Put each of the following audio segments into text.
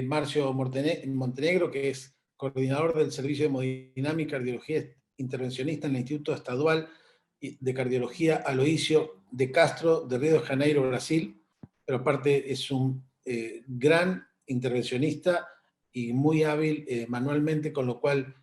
Marcio Montenegro, que es coordinador del Servicio de Hemodinámica y Cardiología Intervencionista en el Instituto Estadual de Cardiología Aloísio de Castro, de Río de Janeiro, Brasil, pero aparte es un gran intervencionista y muy hábil manualmente, con lo cual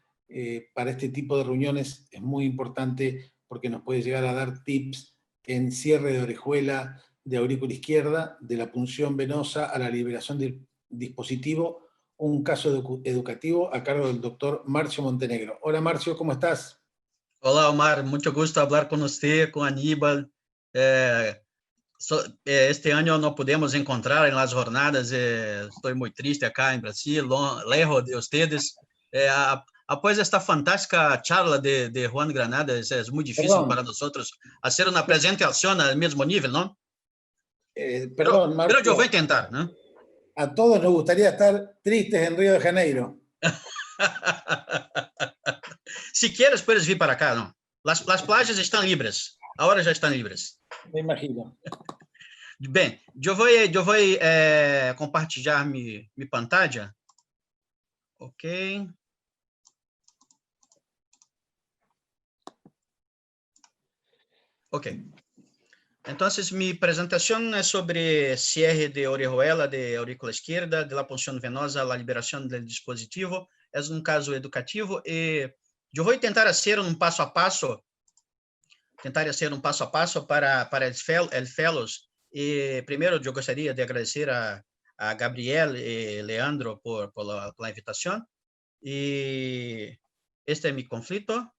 para este tipo de reuniones es muy importante porque nos puede llegar a dar tips en cierre de orejuela, de aurícula izquierda, de la punción venosa a la liberación del dispositivo, un caso educativo a cargo del doctor Marcio Montenegro. Hola Marcio, ¿cómo estás? Hola Omar, mucho gusto hablar con usted, con Aníbal. Este año no pudimos encontrar en las jornadas, estoy muy triste acá en Brasil, lejos de ustedes. Após esta fantástica charla de Juan Granada, es muy difícil para nosotros hacer una presentación al mismo nivel, ¿no? Perdón, Marcio, pero yo voy a intentar, ¿no? A todos nos gustaría estar tristes en Río de Janeiro. Si quieres, puedes vir para acá, ¿no? Las playas están libres, ahora ya están libres. Me imagino. Bem, eu vou compartilhar minha pantalla. Ok. Ok. Entonces, mi presentación es sobre cierre de orejuela de aurícula izquierda, de la punción venosa, la liberación del dispositivo. Es un caso educativo y yo voy a intentar hacer un paso a paso, para el Fellows. Y primero yo gostaria de agradecer a Gabriel y Leandro por la invitación. Y este es mi conflicto.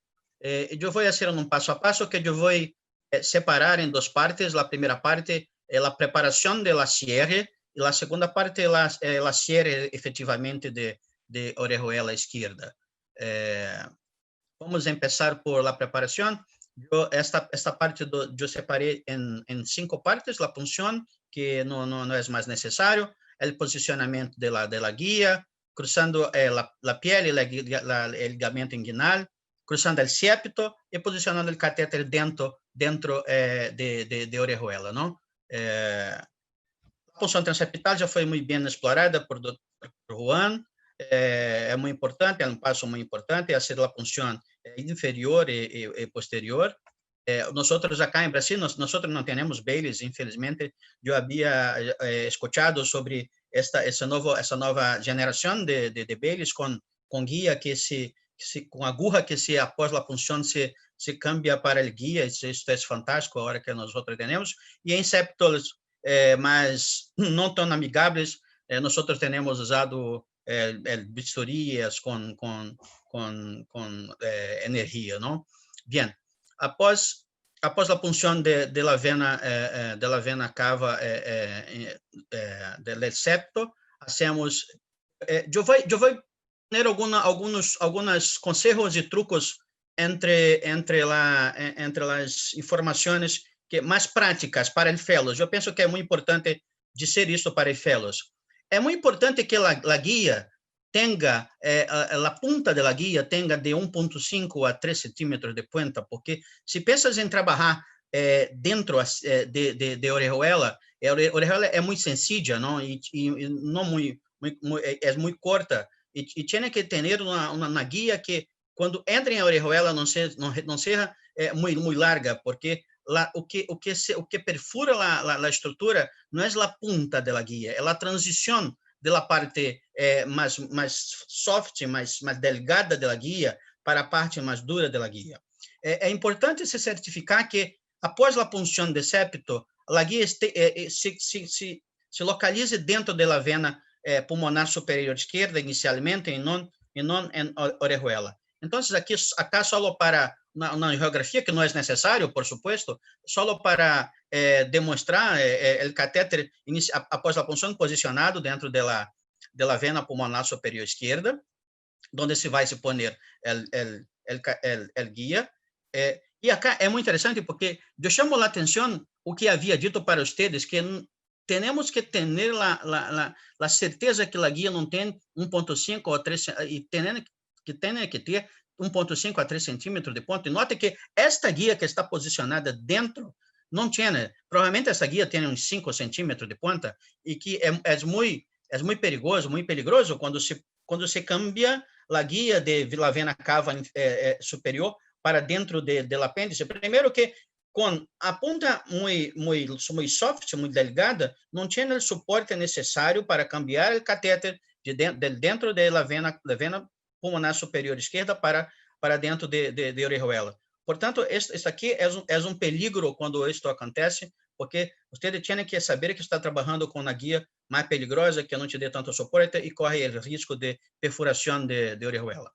Yo voy a hacer un paso a paso que yo voy a separar en dos partes. La primera parte es la preparación de la cierre y la segunda parte es la cierre efectivamente de orejuela izquierda. Vamos a empezar por la preparación. Esta parte yo separé en 5 partes: la punción, que no es más necesario, el posicionamiento de la guía, cruzando la piel y el ligamento inguinal, cruzando el septo y posicionando el catéter dentro de orejuela, ¿no? La punción transeptal ya fue muy bien explorada por Juan. É muito importante, é um passo muito importante, hacer a punção inferior e posterior. Nosotros acá en Brasil, nosotros no tenemos Baylis, infelizmente. Yo había escuchado sobre essa nova generación de Baylis con guía con aguja que após la punción se cambia para el guía. Isso é fantástico ahora que nosotros tenemos. Y en septos mas não tão amigáveis, nosotros tenemos usado vistorias con energía, ¿no? Bien, após la punción de la vena cava del septo, hacemos. Yo voy a tener algunos consejos y trucos entre las informaciones mais práticas para el Fellows. Eu penso que é muito importante dizer isso para el Fellows. É muito importante que a guia tenha, a punta da guia tenha de 1,5 a 3 centímetros de ponta, porque se pensas em trabalhar dentro de orejuela, a orejuela é muito sensível, não? E não é muito corta, e tem que ter uma guia que, quando entra em orejuela, não seja muito larga, porque o que perfura a estrutura não é a punta da guia, é a transição da parte mais soft, mais delgada da guia para a parte mais dura da guia. É importante se certificar que, após a punção de septo, a guia se localize dentro da vena pulmonar superior esquerda inicialmente e não em orejuela. Então, acá só para uma geografia que não é necessário, por supuesto, só para demonstrar o catéter após a punção posicionado dentro da vena pulmonar superior esquerda, onde se vai se poner o guia. E acá é muito interessante porque eu chamo a atenção o que havia dito para vocês, que temos que ter a certeza que a guia não tem 1,5 ou 3, e tem que ter 1,5 a 3 centímetros de ponta. E note que esta guia que está posicionada dentro não tem, provavelmente essa guia tem uns 5 centímetros de ponta, e que é muito muito peligroso quando se cambia a guia de la vena cava superior para dentro del apêndice. Primeiro que com a ponta muito soft, muito delgada, não tinha o suporte necessário para cambiar o catéter de dentro da vena pulmonar superior esquerda para dentro de orejuela. Portanto, isso aqui é um peligro quando isto acontece, porque você tem que saber que está trabalhando com a guia mais peligrosa, que não te dê tanto suporte e corre o risco de perfuração de orejuela.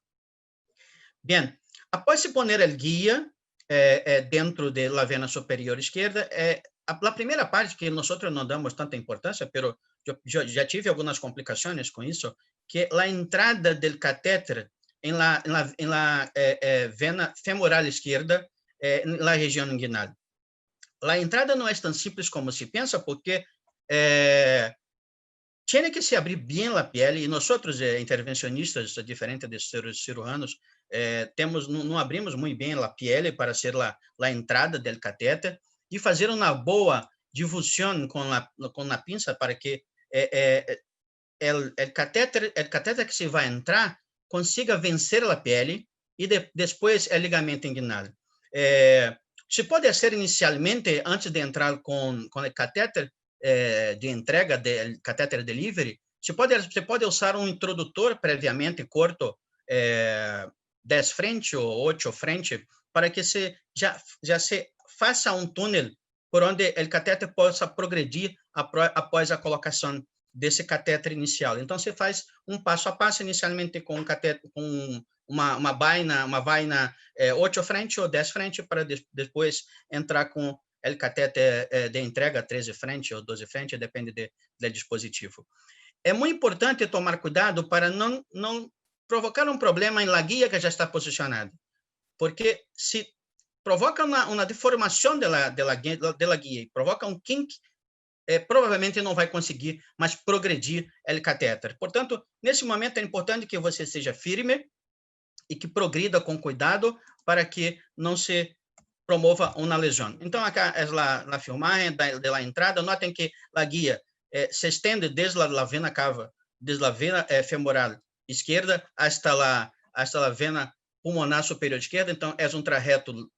Bem, após se poner a guia dentro da vena superior esquerda, a primeira parte que nós não damos tanta importância, mas já tive algumas complicações com isso, que a entrada do catéter em la vena femoral esquerda, na região inguinal. A entrada não é tão simples como se pensa, porque tinha que se abrir bem a pele, e nós, intervencionistas, diferente dos cirujanos, não abrimos muito bem a pele para ser a entrada do catéter e fazer uma boa difusão com a pinça para que o catéter que se vai entrar consiga vencer a pele e depois o ligamento inguinal. Se pode ser inicialmente, antes de entrar com o catéter de entrega, do catéter delivery, se pode usar um introdutor previamente curto, 10 frente ou 8 frente, para que já se faça um túnel por onde o catéter possa progredir após a colocação desse catéter inicial. Então, se faz um passo a passo, inicialmente com um catéter, com uma vaina 8 frente ou 10 frente, para depois entrar com o catéter de entrega 13 frente ou 12 frente, depende do dispositivo. É muito importante tomar cuidado para não provocar um problema na guia que já está posicionada, porque se provoca uma deformação da guia e provoca um kink, provavelmente não vai conseguir mais progredir o catéter. Portanto, nesse momento é importante que você seja firme e que progrida com cuidado para que não se promova uma lesão. Então, aqui é a filmagem da entrada. Notem que a guia se estende desde a vena cava, desde a vena femoral esquerda hasta a vena pulmonar superior esquerda. Então, é um trajeto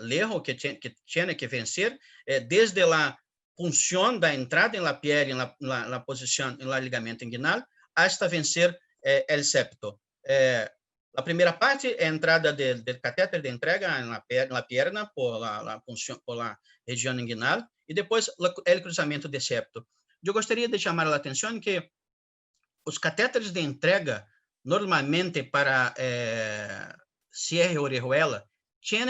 largo que tinha que vencer desde a punção da entrada na pele, na posição, no ligamento inguinal, hasta vencer o septo. A primeira parte é a entrada do catéter de entrega na perna por la região inguinal e depois o cruzamento de septo. Eu gostaria de chamar a atenção que os catéteres de entrega, normalmente para cierre orejuela, têm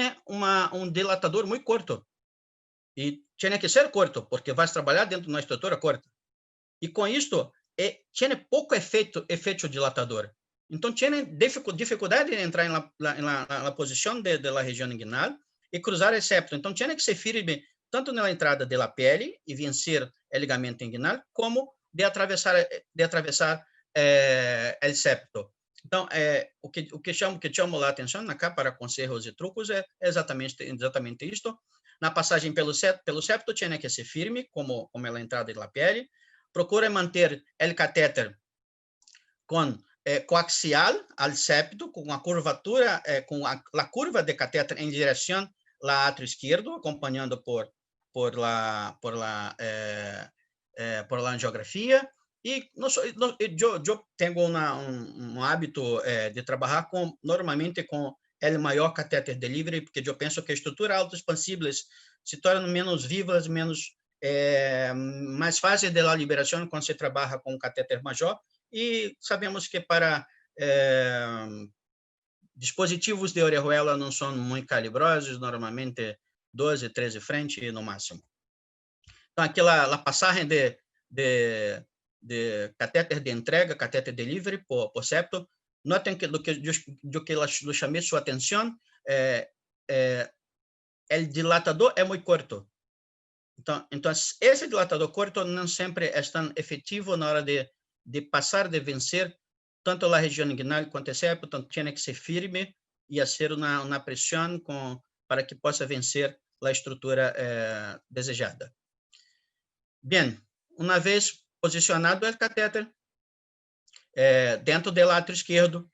um dilatador muito curto. E tinha que ser curto, porque vai trabalhar dentro de uma estrutura curta. E com isto, tinha pouco efeito dilatador. Então, tinha dificuldade de entrar na posição da região inguinal e cruzar o septo. Então, tinha que ser firme tanto na entrada da pele e vencer o ligamento inguinal, como de atravessar o septo. Então, o que chamo a atenção acá para conselhos e trucos é exatamente isto. Na passagem pelo septo, tinha que ser firme, como a entrada da pele. Procura manter o catéter coaxial ao septo, com a curvatura, com a curva de catéter em direção ao átrio esquerdo, acompanhando por la angiografia. E eu tenho um hábito de trabalhar normalmente com o maior catéter delivery, porque eu penso que a estrutura autoexpansíveis se tornam menos vivas, mais fáceis de liberação quando se trabalha com um catéter maior. E sabemos que para dispositivos de orejuela não são muito calibrosos, normalmente 12, 13 frente no máximo. Então, aqui a passagem de catéter de entrega, catéter delivery por septo. Notem que do que eu chamei sua atenção, o dilatador é muito curto. Então, esse dilatador curto não sempre é tão efetivo na hora de passar, de vencer tanto a região inguinal quanto o septo. Então, tinha que ser firme e fazer uma pressão para que possa vencer a estrutura desejada. Bem, uma vez posicionado o catéter, dentro do átrio esquerdo,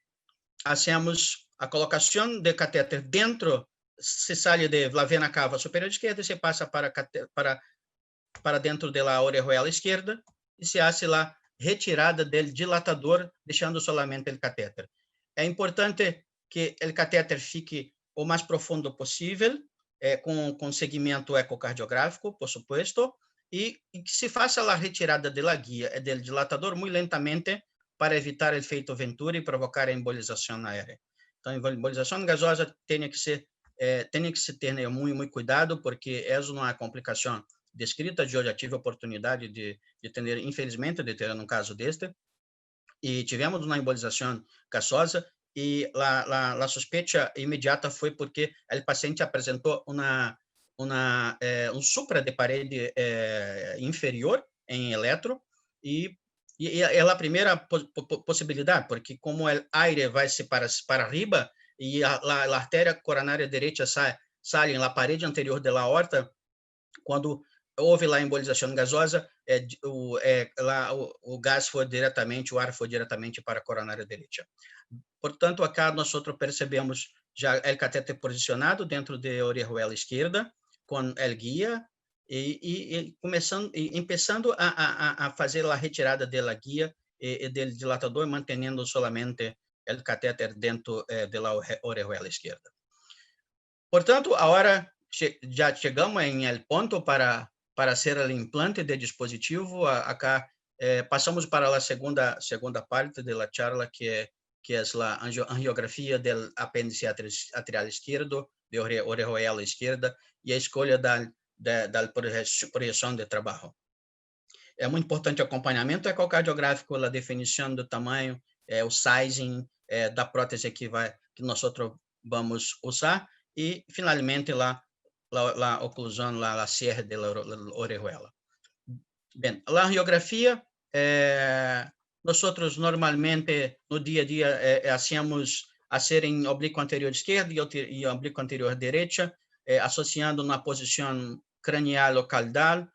hacemos a colocação do catéter dentro, se sai da vena cava superior esquerda e se passa para dentro da orejuela esquerda e se hace a retirada do dilatador, deixando solamente o catéter. É importante que o catéter fique o mais profundo possível, com segmento ecocardiográfico, por supuesto, e que se faça a retirada da guia e do dilatador muito lentamente para evitar o efeito Venturi e provocar a embolização aérea. Então, a embolização gasosa tem que se ter muito cuidado, porque é uma complicação descrita. Eu já tive a oportunidade de ter, infelizmente, um caso deste, e tivemos uma embolização gasosa, e a suspeita imediata foi porque o paciente apresentou um supra de parede inferior em eletro, e é a primeira possibilidade, porque como o ar vai-se para arriba e a artéria coronária direita sai na parede anterior da aorta, quando houve a embolização gasosa, o gás foi diretamente, o ar foi diretamente para a coronária direita. Portanto, acá nós percebemos já o catéter posicionado dentro da orejuela esquerda, com o guia, e começando a fazer a retirada da guia e do dilatador, mantendo solamente o catéter dentro da orejuela esquerda. Portanto, agora já chegamos em el ponto para hacer o implante de dispositivo. Acá passamos para a segunda parte da charla, que é a angiografia do apêndice atrial esquerdo, de orejuela esquerda, e a escolha da projeção de trabalho. É muito importante o acompanhamento ecocardiográfico, a definição do tamanho, o sizing da prótese que nós vamos usar, e finalmente a oclusão, a cierre da orejuela. Bem, a angiografia, nós normalmente no dia a dia hacemos em oblíquo anterior esquerdo e oblíquo anterior direita, associando na posição cranial ou caudal,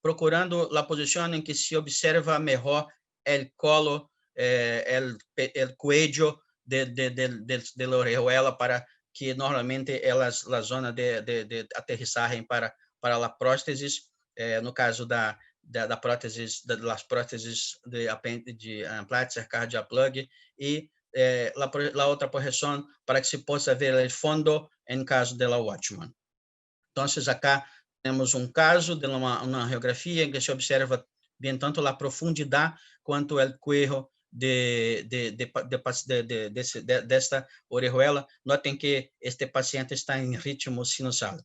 procurando a posição em que se observa melhor o colo, o cuello da orejuela, para que normalmente é a zona de aterrissagem para a prótese, no caso das próteses de Platzer Cardia Plug, e a outra projeção para que se possa ver o fundo em caso da Watchman. Então, acá temos caso de uma angiografia em que se observa bem tanto a profundidade quanto o cuello desta orejuela. Notem que este paciente está em ritmo sinusal.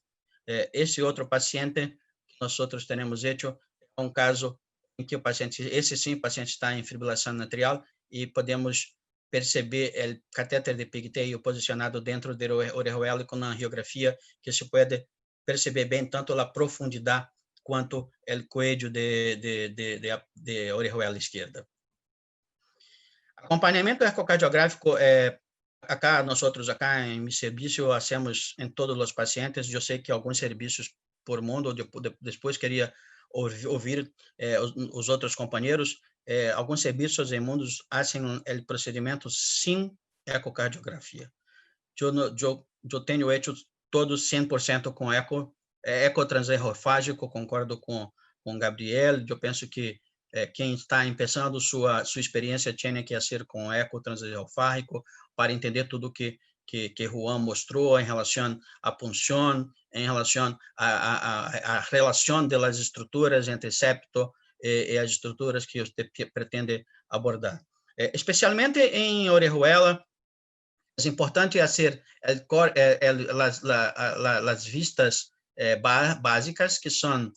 Esse outro paciente que nós temos hecho é caso em que o paciente está em fibrilação atrial, e podemos perceber o catéter de pigtail posicionado dentro da orejuela com a angiografia, que se pode perceber bem tanto a profundidade quanto o cuello de orejuela esquerda. Acompanhamento ecocardiográfico, nós em meu serviço hacemos em todos os pacientes. Eu sei que alguns serviços por mundo, depois queria ouvir os outros companheiros. Alguns serviços em mundo fazem o procedimento sem ecocardiografia. Eu tenho hecho todos 100% com ecotransesofágico. Concordo com Gabriel. Eu penso que quem está começando sua experiência tem que fazer com ecotransesofágico, para entender tudo que Juan mostrou em relação à punção, em relação à relação das estruturas entre septo e as estruturas que você pretende abordar. Especialmente em orejuela, é importante fazer as vistas básicas, que são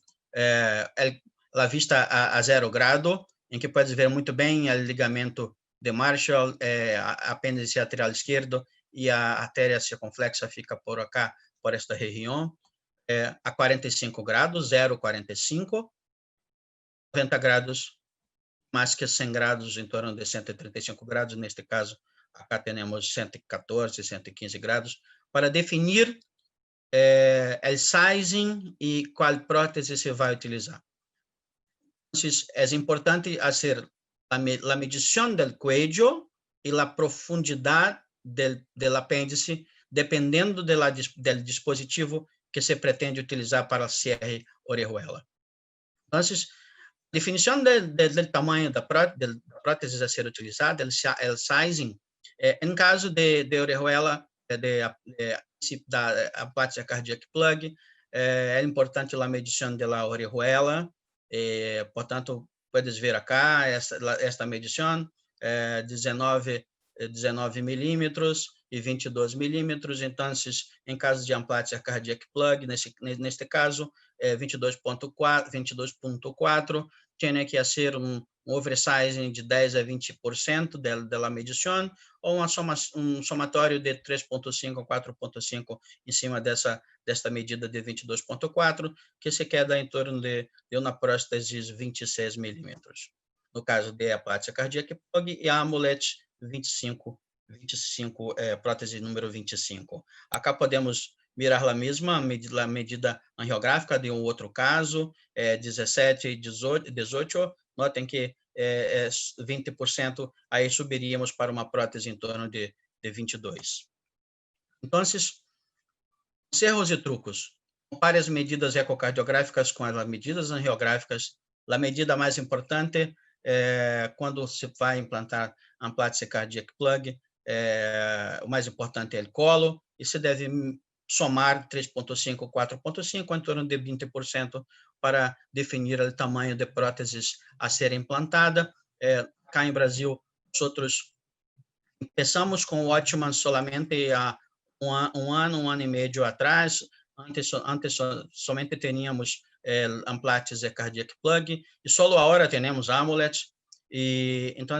a vista a 0 grado, em que pode ver muito bem o ligamento de Marshall, apêndice atrial esquerdo, e a artéria circunflexa fica por acá, por esta região, a 45 grados, 0,45, 90 grados, mais que 100 grados, em torno de 135 grados, neste caso, acá temos 114, 115 graus, para definir o sizing e qual prótese se vai utilizar. Então, é importante fazer la medición del cuello y la profundidad del apéndice, dependendo del dispositivo que se pretende utilizar para el cierre orejuela. Entonces, definición del tamaño da prótesis a ser utilizada, el sizing, em caso de orejuela, da aplásia cardíaca plug, é importante a medição da orejuela, portanto, puedes ver acá esta medição, 19 milímetros e 22 milímetros. Então, em caso de aplásia cardíaca plug, neste caso, 22.4, tem que ser oversizing de 10 a 20% da medição, ou um somatório de 3.5 a 4.5 em cima desta medida de 22.4, que se queda em torno de uma prótese 26 milímetros. No caso de aplásia cardíaca plug, e a AMULET 25, prótese número 25. Acá podemos mirar a mesma medida angiográfica de outro caso, 17 e 18. Notem que 20%, aí subiríamos para uma prótese em torno de 22. Então, erros e trucos. Compare as medidas ecocardiográficas com as medidas angiográficas. A medida mais importante quando se vai implantar a aplásia cardíaca plug, o mais importante é o colo, e se deve somar 3.5, 4.5, em torno de 20%, para definir o tamanho de próteses a ser implantada. Cá em Brasil, nós começamos com o Watchman somente há um ano e meio atrás. Antes somente teníamos aplásia cardíaca plug, e só agora temos AMULET. E então,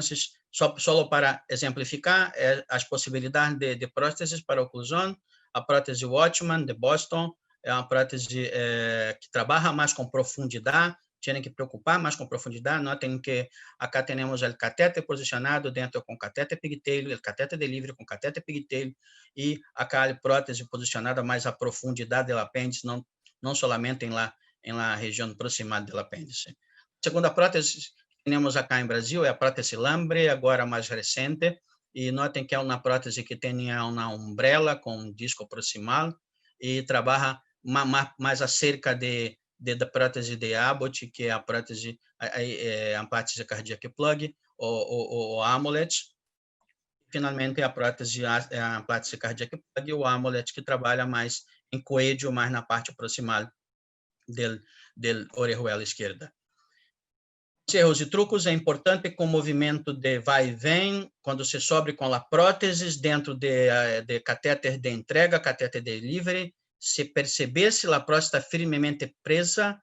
só para exemplificar as possibilidades de próteses para oclusão, a prótese Watchman de Boston é uma prótese que trabalha mais com profundidade, tem que preocupar mais com profundidade. Notem que acá temos o catéter posicionado dentro com catéter pigtail, o catéter de livre com catéter pigtail, e acá a prótese posicionada mais à profundidade do apêndice, não somente em la região proximal do apêndice. A segunda prótese que temos acá em Brasil é a prótese Lambre, agora mais recente, e notem que é uma prótese que tem uma umbrella com disco proximal e trabalha mais acerca da prótese de Abbott, que é a prótese, a aplásia cardíaca plug, ou AMULET. Finalmente, a prótese, a aplásia cardíaca plug, ou AMULET, que trabalha mais em coelho, mais na parte proximal da orejuela esquerda. Erros e trucos, é importante com o movimento de vai e vem, quando se sobe com a prótese dentro de catéter de entrega, catéter de delivery, se perceber se a prótese está firmemente presa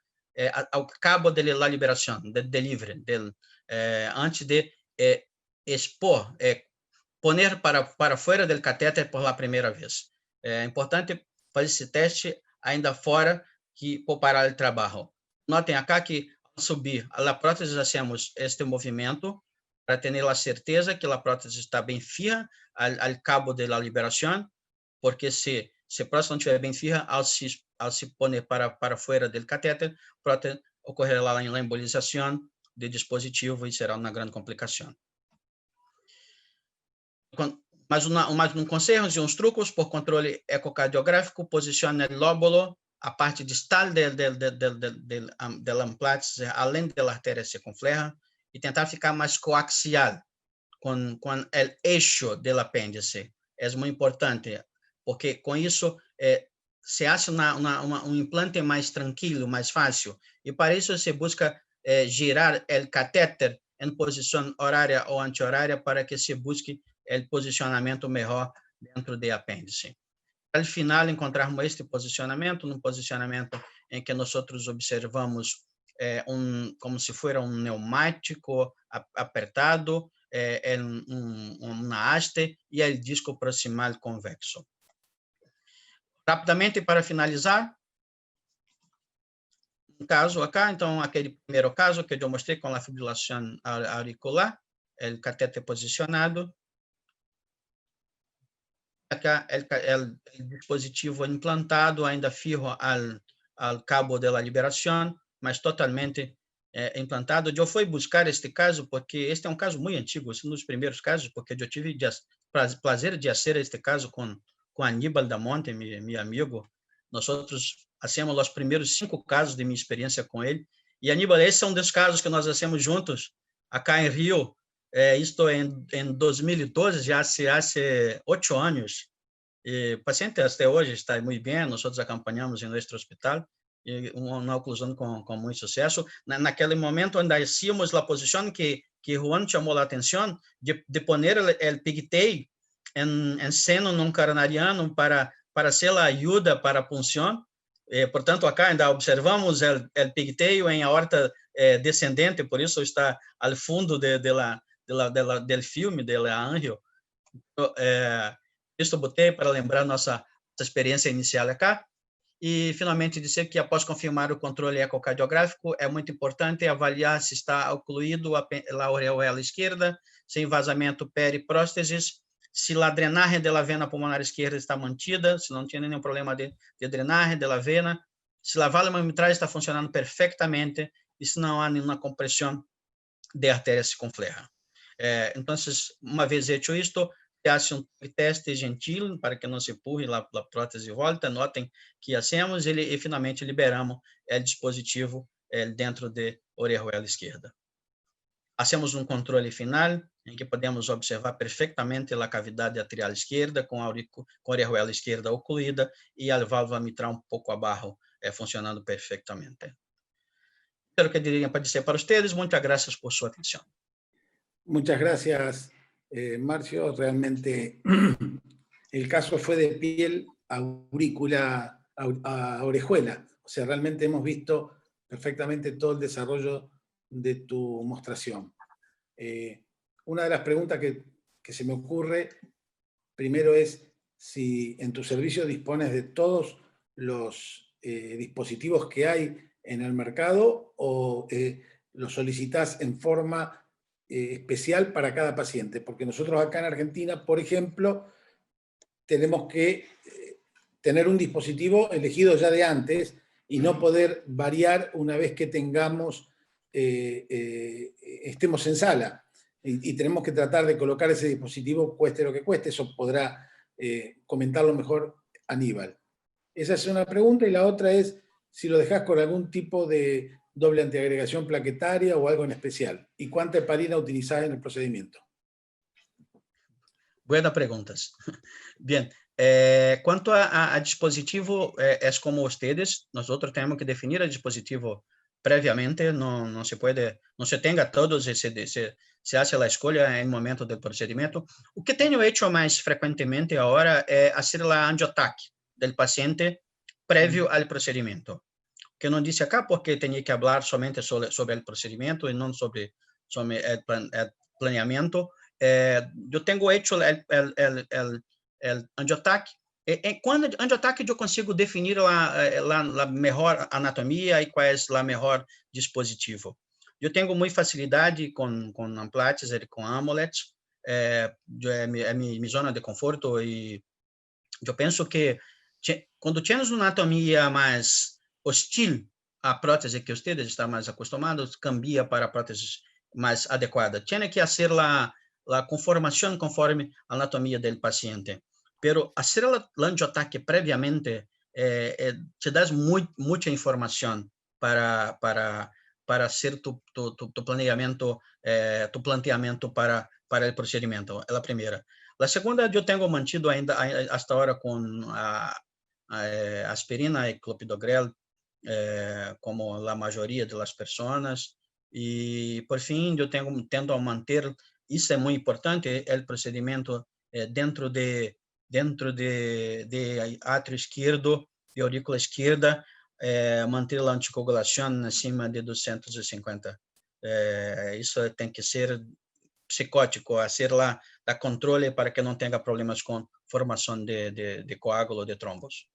ao cabo de la liberação, de delivery, antes de expor, poner para fora do catéter por la primeira vez. É importante fazer esse teste ainda fora que por parar o trabalho. Notem acá que ao subir a prótese, fazemos este movimento para ter a certeza que a prótese está bem firme ao cabo da liberação, porque se a prótese não estiver bem firme, ao se poner para fora do catéter, ocorrerá a embolização do dispositivo e será uma grande complicação. Mais um conselho e uns trucos por controle ecocardiográfico: posicione o lóbulo, a parte distal da aplásia, além da artéria circunflexa, e tentar ficar mais coaxial com o eixo do apêndice. É muito importante, porque com isso se faz implante mais tranquilo, mais fácil, e para isso se busca girar o catéter em posição horária ou anti-horária para que se busque o posicionamento melhor dentro do apêndice. Al final, encontrarmos este posicionamento, um posicionamento em que nós observamos como se fosse pneumático apertado, uma haste e o disco proximal convexo. Rapidamente, para finalizar, um caso acá, então, aquele primeiro caso que eu mostrei com a fibrilação auricular, o catéter posicionado. Acá o dispositivo implantado ainda firme ao cabo da liberação, mas totalmente implantado. Eu fui buscar este caso porque este é um caso muito antigo, um dos primeiros casos, porque eu tive prazer de fazer este caso com Aníbal da Monte, meu amigo. Nós fazemos os primeiros 5 casos de minha experiência com ele. E Aníbal, esse é um dos casos que nós fazemos juntos, acá em Rio, isto em 2012, já há 8 anos. E o paciente até hoje está muito bem, nós acompanhamos em nosso hospital, e uma oclusão com muito sucesso. Naquele momento, ainda hacíamos a posição que Juan chamou a atenção, de poner o pigtail em seno não coronariano para ser a ajuda para a punção. Portanto, acá ainda observamos o pigtail em aorta descendente, por isso está ao fundo do filme, de La Angel. Isto botei para lembrar nossa experiência inicial acá. E, finalmente, dizer que, após confirmar o controle ecocardiográfico, é muito importante avaliar se está ocluído a auréola esquerda, sem vazamento peripróstesis, se a drenagem da vena pulmonar esquerda está mantida, se não tem nenhum problema de drenagem da vena, se a válvula mitral está funcionando perfeitamente e se não há nenhuma compressão de artéria circunfleja. Então, uma vez feito isto, hace um teste gentil para que não se empurre a prótese de volta. Notem que hacemos e finalmente liberamos o dispositivo dentro de orelha esquerda. Hacemos um controle final em que podemos observar perfeitamente a cavidade atrial esquerda com a orelha esquerda ocluída e a válvula mitral um pouco abaixo funcionando perfeitamente. Espero que diria para dizer para vocês. Muchas gracias por sua atenção. Muchas gracias, Marcio. Realmente el caso fue de piel a aurícula a orejuela. O sea, realmente hemos visto perfectamente todo el desarrollo de tu mostración. Una de las preguntas que se me ocurre, primero es si en tu servicio dispones de todos los dispositivos que hay en el mercado o los solicitas en forma especial para cada paciente, porque nosotros acá en Argentina, por ejemplo, tenemos que tener un dispositivo elegido ya de antes y no poder variar una vez que estemos en sala. Y tenemos que tratar de colocar ese dispositivo cueste lo que cueste. Eso podrá comentarlo mejor Aníbal. Esa es una pregunta, y la otra es si lo dejas con algún tipo de doble antiagregación plaquetaria o algo en especial. ¿Y cuánta heparina utilizás en el procedimiento? Buenas preguntas. Bien, quanto a dispositivo, é como vocês, nós temos que definir o dispositivo previamente, não se tenha todos, se hace a escolha no momento do procedimento. O que tenho feito mais frequentemente agora é fazer a angiotaque do paciente prévio ao procedimento. Que não disse acá porque tinha que falar somente sobre o procedimento e não sobre o planeamento. Eu tenho feito o angiotaque. Quando angiotaque eu consigo definir a melhor anatomia e qual é o melhor dispositivo. Eu tenho muita facilidade com amplates e com amulets. É minha zona de conforto, e eu penso que quando temos uma anatomia mais hostil à prótese que vocês estão mais acostumados, cambia para a prótese mais adequada. Tem que fazer a conformação conforme a anatomia do paciente. Pero hacer el angiotaque previamente te da mucha información para hacer tu planeamiento, tu planteamiento para el procedimiento. É a primeira. A segunda, eu tenho mantido ainda hasta ahora com a aspirina e clopidogrel, como a maioria das pessoas. E, por fim, eu tendo a manter, isso é muito importante, o procedimento dentro de átrio esquerdo, de aurícula esquerda, manter a anticoagulação acima de 250. Isso tem que ser psicótico, hacer la controle para que não tenha problemas com formação de coágulo de trombos.